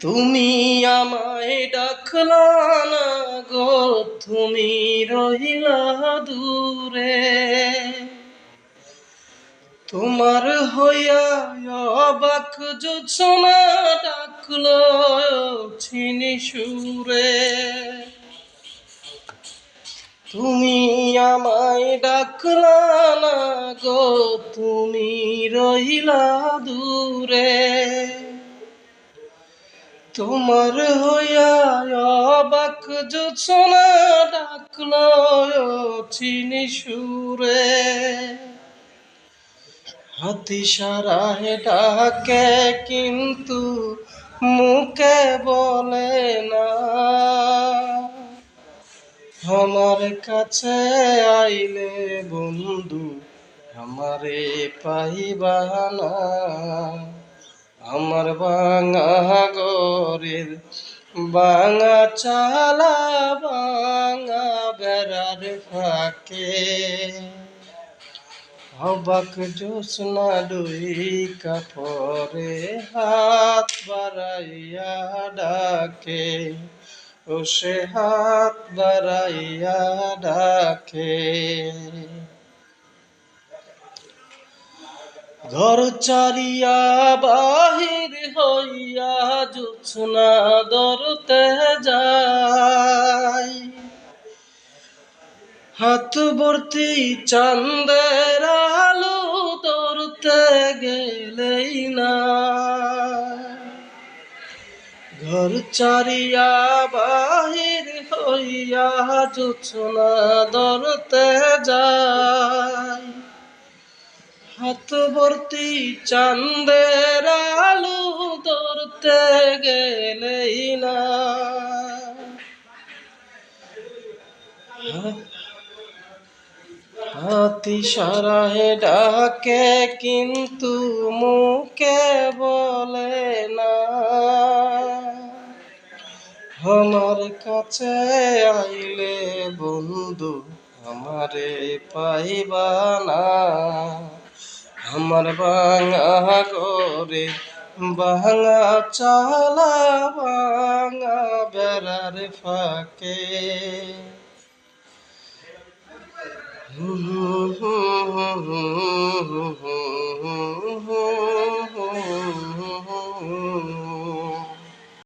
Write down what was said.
তুমি আমায় ডাকলা না গো, তুমি রহিলা দূরে। তোমার হইয়া অবাক জোছনা ডাকলো ছিনি সুরে। তুমি আমায় ডাকলা না গো, তুমি রহিলা দূরে। তোমার হইয়া অবাক জোছনা ডাকলো চিনি সুরে। হাতি সারাহে ডাকে কিন্তু মুখে বলে না, আমার কাছে আইলে বন্ধু আমারে পাইবা না। আমার ভাঙা ঘরের ভাঙা চালা ভাঙা বেড়ার ফাঁকে, অবাক জোছনা ডুইকা পরে হাত বাড়াইয়া ডাকে, ও সে হাত বাড়াইয়া ডাকে। ঘর চারিয়া বাহির হইয়া জোছনা ধরতে যাই, হাত ভর্তি চাঁদের আলো ধরতে গেলেই না। ঘর চারিয়া বাহির হইয়া জোছনা ধরতে যাই, হাত ভর্তি চাঁদের আলো ধরতে গেলেই না। হাতি সারাহে ডাকে কিন্তু মুখে বলে না, আমার কাছে আইলে বন্ধু আমারে পাইবা না। আমার ভাঙা ঘরে ভাঙা চালা ভাঙা বেড়ার ফাঁকে, হু হু হু হু হু হু হু।